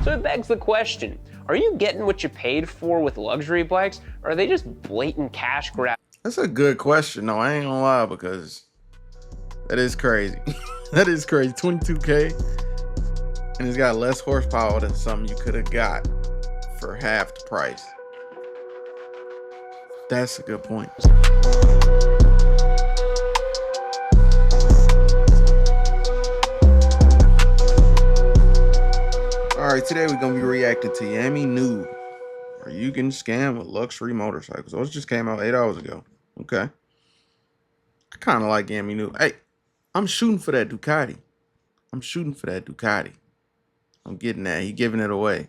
So it begs the question, are you getting what you paid for with luxury bikes, or are they just blatant cash grabs? That's a good question. No, I ain't gonna lie, because that is crazy. That is crazy. 22K, and it's got less horsepower than something you could have got for half the price. That's a good point. All right, today we're gonna be reacting to Yami New. Are you getting scammed with luxury motorcycles? Those just came out 8 hours ago. Okay. I kind of like Yami New. Hey, I'm shooting for that Ducati. I'm getting that. He giving it away.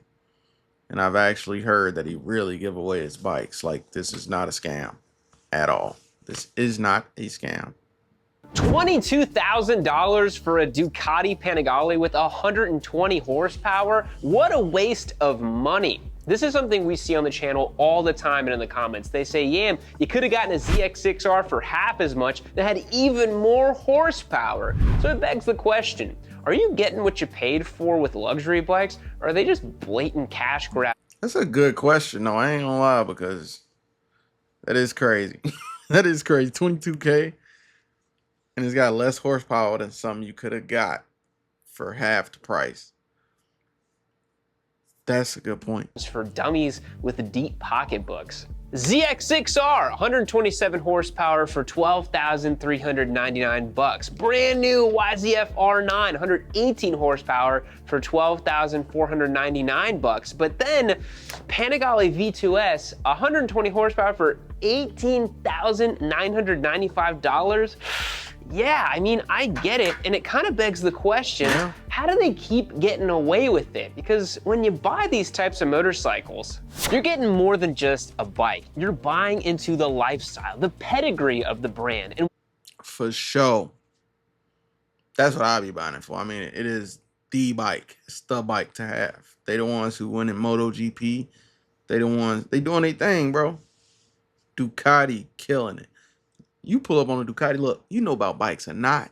And I've actually heard that he really give away his bikes. Like, this is not a scam at all. This is not a scam. $22,000 for a Ducati Panigale with 120 horsepower? What a waste of money. This is something we see on the channel all the time and in the comments. They say, Yam, you could have gotten a ZX6R for half as much that had even more horsepower. So it begs the question, are you getting what you paid for with luxury bikes, or are they just blatant cash grabs? That's a good question. No, I ain't gonna lie, because that is crazy. That is crazy. 22K, and it's got less horsepower than something you could have got for half the price. That's a good point. For dummies with deep pocketbooks. ZX6R, 127 horsepower for $12,399. Brand new YZF R9, 118 horsepower for $12,499. But then Panigale V2S, 120 horsepower for $18,995. Yeah, I mean, I get it, and it kind of begs the question, how do they keep getting away with it? Because when you buy these types of motorcycles, you're getting more than just a bike. You're buying into the lifestyle, the pedigree of the brand. And for sure, that's what I'll be buying it for. I mean, it is the bike. It's the bike to have. They the ones who win in MotoGP. They the ones, they doing their thing, bro. Ducati killing it. You pull up on a Ducati, look, you know about bikes or not,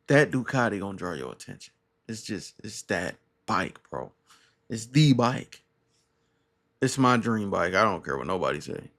that Ducati gonna draw your attention. It's that bike, bro. It's the bike. It's my dream bike. I don't care what nobody say.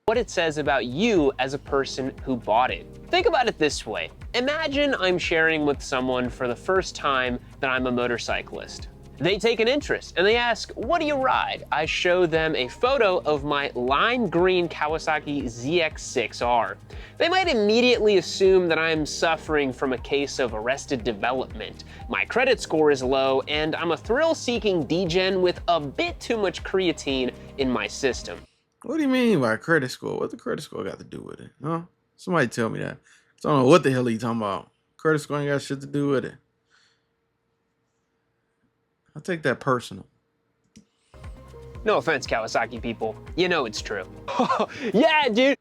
What it says about you as a person who bought it. Think about it this way. Imagine I'm sharing with someone for the first time that I'm a motorcyclist. They take an interest and they ask, what do you ride? I show them a photo of my lime green Kawasaki ZX6R. They might immediately assume that I'm suffering from a case of arrested development. My credit score is low and I'm a thrill-seeking degen with a bit too much creatine in my system. What do you mean by credit score? What the credit score got to do with it? Huh? Somebody tell me that. I don't know what the hell he talking about. Credit score ain't got shit to do with it. I take that personal. No offense, Kawasaki people. You know it's true. Yeah, dude.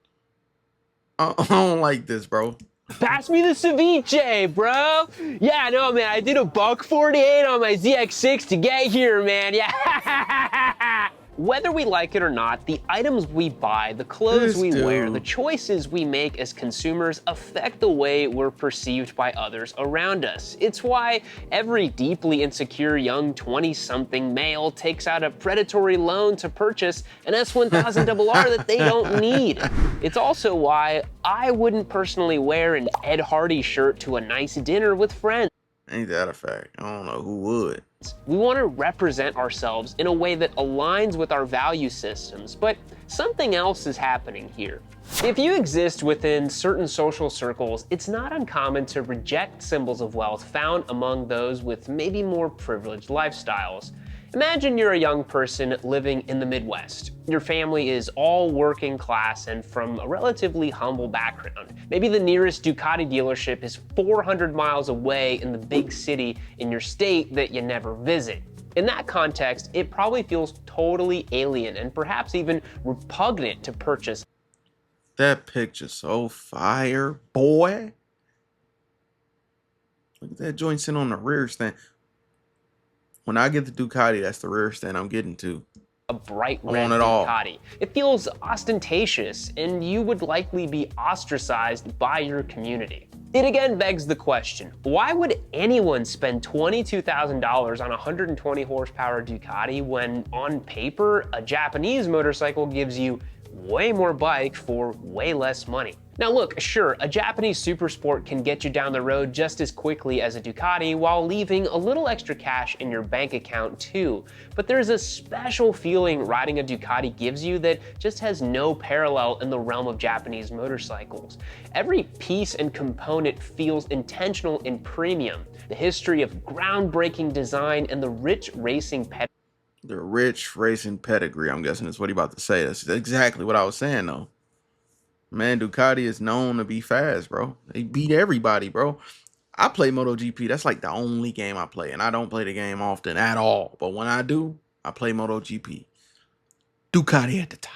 I don't like this, bro. Pass me the ceviche, bro. Yeah, no, man. I did a $148 on my ZX6 to get here, man. Yeah. Whether we like it or not, the items we buy, the clothes we wear, the choices we make as consumers affect the way we're perceived by others around us. It's why every deeply insecure young 20-something male takes out a predatory loan to purchase an S1000RR that they don't need. It's also why I wouldn't personally wear an Ed Hardy shirt to a nice dinner with friends. Ain't that a fact? I don't know who would. We want to represent ourselves in a way that aligns with our value systems, but something else is happening here. If you exist within certain social circles, it's not uncommon to reject symbols of wealth found among those with maybe more privileged lifestyles. Imagine you're a young person living in the Midwest. Your family is all working class and from a relatively humble background. Maybe the nearest Ducati dealership is 400 miles away in the big city in your state that you never visit. In that context, it probably feels totally alien and perhaps even repugnant to purchase. That picture's so fire, boy. Look at that joint sitting on the rear stand. When I get the Ducati, that's the rear stand I'm getting to. a bright I red want it all. Ducati. It feels ostentatious, and you would likely be ostracized by your community. It again begs the question, why would anyone spend $22,000 on a 120 horsepower Ducati when, on paper, a Japanese motorcycle gives you way more bike for way less money? Now look, sure, a Japanese super sport can get you down the road just as quickly as a Ducati while leaving a little extra cash in your bank account too. But there's a special feeling riding a Ducati gives you that just has no parallel in the realm of Japanese motorcycles. Every piece and component feels intentional and premium. The history of groundbreaking design and the rich racing pedigree. The rich racing pedigree, I'm guessing is what he about to say. That's exactly what I was saying though. Man, Ducati is known to be fast, bro. They beat everybody, bro. I play MotoGP. That's like the only game I play, and I don't play the game often at all. But when I do, I play MotoGP. Ducati at the top.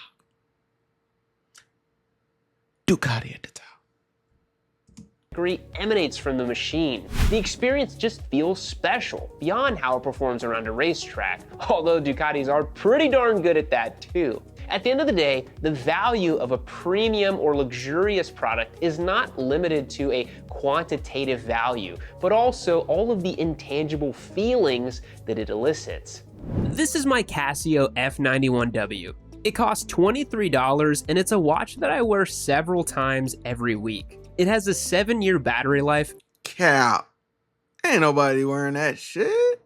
Ducati at the top. Emanates from the machine. The experience just feels special, beyond how it performs around a racetrack, although Ducatis are pretty darn good at that too. At the end of the day, the value of a premium or luxurious product is not limited to a quantitative value, but also all of the intangible feelings that it elicits. This is my Casio F91W. It costs $23 and it's a watch that I wear several times every week. It has a 7-year battery life. Cap. Ain't nobody wearing that shit.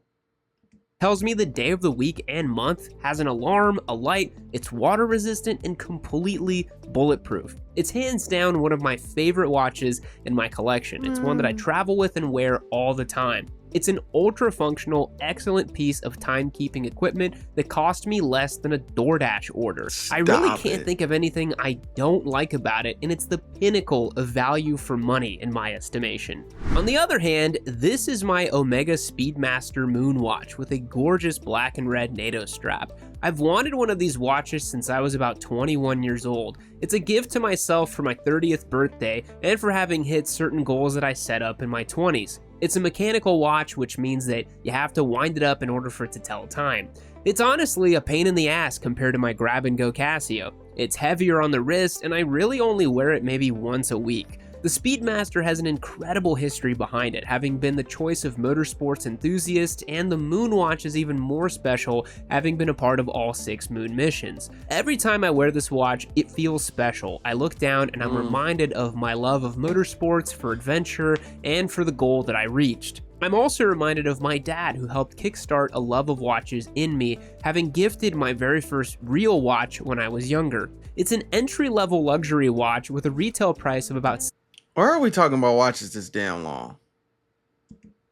Tells me the day of the week and month, has an alarm, a light, it's water resistant and completely bulletproof. It's hands down one of my favorite watches in my collection. It's one that I travel with and wear all the time. It's an ultra functional, excellent piece of timekeeping equipment that cost me less than a DoorDash order. I really can't think of anything I don't like about it, and it's the pinnacle of value for money in my estimation. On the other hand, this is my Omega Speedmaster Moon watch with a gorgeous black and red NATO strap. I've wanted one of these watches since I was about 21 years old. It's a gift to myself for my 30th birthday and for having hit certain goals that I set up in my 20s. It's a mechanical watch, which means that you have to wind it up in order for it to tell time. It's honestly a pain in the ass compared to my grab-and-go Casio. It's heavier on the wrist, and I really only wear it maybe once a week. The Speedmaster has an incredible history behind it, having been the choice of motorsports enthusiasts, and the Moon watch is even more special, having been a part of all 6 Moon missions. Every time I wear this watch, it feels special. I look down and I'm reminded of my love of motorsports, for adventure, and for the goal that I reached. I'm also reminded of my dad, who helped kickstart a love of watches in me, having gifted my very first real watch when I was younger. It's an entry-level luxury watch with a retail price of about Why are we talking about watches this damn long?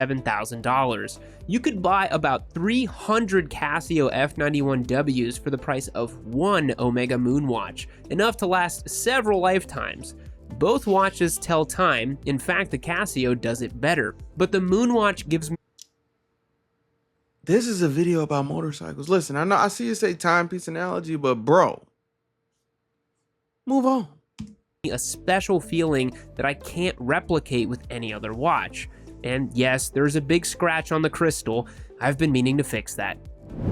$7,000. You could buy about 300 Casio F91Ws for the price of one Omega Moon watch, enough to last several lifetimes. Both watches tell time. In fact, the Casio does it better, but the Moon watch gives me. This is a video about motorcycles. Listen, I know I see you say timepiece analogy, but bro, move on. A special feeling that I can't replicate with any other watch. And yes, there's a big scratch on the crystal. I've been meaning to fix that.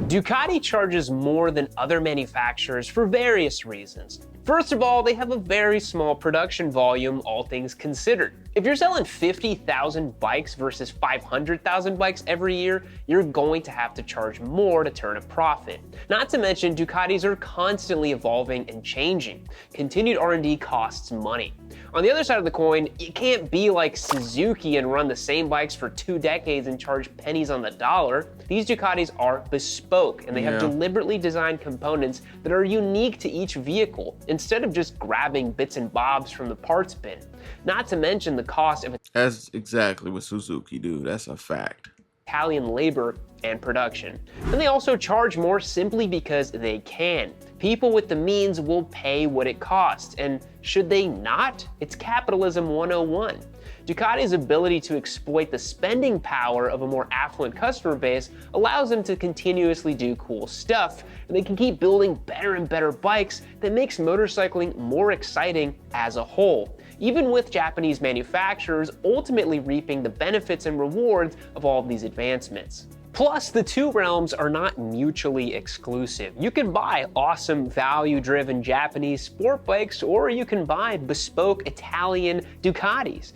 Ducati charges more than other manufacturers for various reasons. First of all, they have a very small production volume, all things considered. If you're selling 50,000 bikes versus 500,000 bikes every year, you're going to have to charge more to turn a profit. Not to mention, Ducatis are constantly evolving and changing. Continued R&D costs money. On the other side of the coin, you can't be like Suzuki and run the same bikes for 2 decades and charge pennies on the dollar. These Ducatis are bespoke, and they have deliberately designed components that are unique to each vehicle, instead of just grabbing bits and bobs from the parts bin. Not to mention the cost of That's exactly what Suzuki do. That's a fact. Italian labor and production. And they also charge more simply because they can. People with the means will pay what it costs, and should they not? It's capitalism 101. Ducati's ability to exploit the spending power of a more affluent customer base allows them to continuously do cool stuff, and they can keep building better and better bikes that makes motorcycling more exciting as a whole, even with Japanese manufacturers ultimately reaping the benefits and rewards of all of these advancements. Plus, the two realms are not mutually exclusive. You can buy awesome value-driven Japanese sport bikes, or you can buy bespoke Italian Ducatis.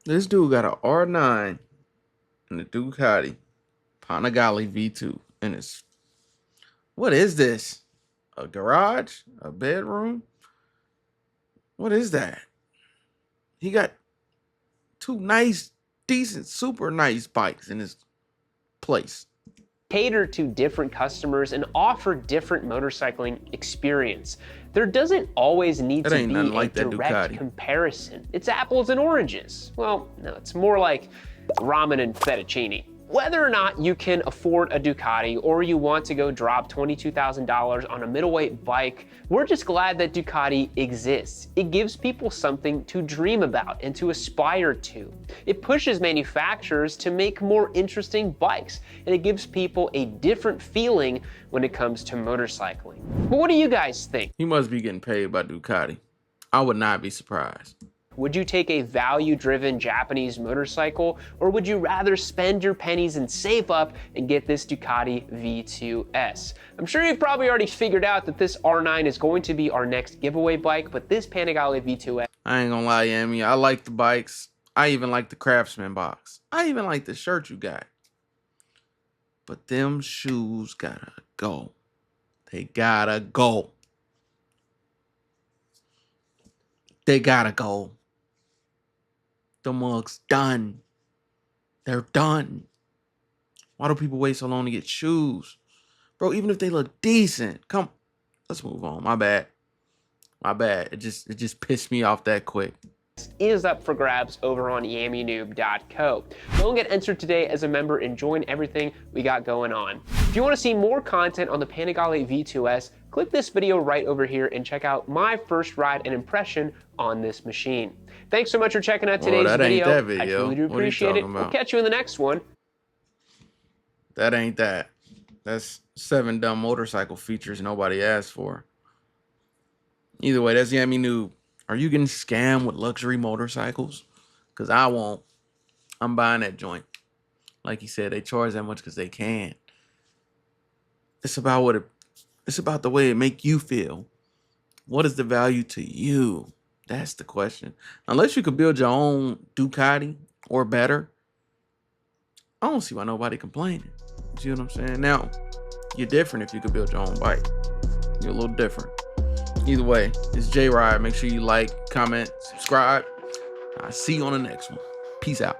This dude got a R9 and a Ducati Panigale V2 in his. What is this? A garage? A bedroom? What is that? He got two nice, decent, super nice bikes in his place. Cater to different customers and offer different motorcycling experience. There doesn't always need to be a direct comparison. It's apples and oranges. Well, no, it's more like ramen and fettuccine. Whether or not you can afford a Ducati or you want to go drop $22,000 on a middleweight bike, we're just glad that Ducati exists. It gives people something to dream about and to aspire to. It pushes manufacturers to make more interesting bikes, and it gives people a different feeling when it comes to motorcycling. But what do you guys think? He must be getting paid by Ducati. I would not be surprised. Would you take a value-driven Japanese motorcycle, or would you rather spend your pennies and save up and get this Ducati V2S? I'm sure you've probably already figured out that this R9 is going to be our next giveaway bike, but this Panigale V2S... I ain't gonna lie, Yami. I like the bikes. I even like the Craftsman box. I even like the shirt you got. But them shoes gotta go. They gotta go. They gotta go. The mug's done. They're done. Why do people wait so long to get shoes? Bro, even if they look decent. Come, let's move on. My bad. My bad. It just pissed me off that quick. Is up for grabs over on yammynoob.co. Go and get entered today as a member and join everything we got going on. If you want to see more content on the Panigale V2S, click this video right over here and check out my first ride and impression on this machine. Thanks so much for checking out today's video. That video. I truly do appreciate it. We'll catch you in the next one. That ain't that. That's 7 dumb motorcycle features nobody asked for. Either way, that's Yammy Noob. Are you getting scammed with luxury motorcycles? Because I won't. I'm buying that joint. Like he said, they charge that much because they can. It's about it's about the way it make you feel. What is the value to you? That's the question. Unless you could build your own Ducati or better, I don't see why nobody complaining. You see what I'm saying? Now, you're different if you could build your own bike. You're a little different. Either way, it's J Ride. Make sure you like, comment, subscribe. I'll see you on the next one. Peace out.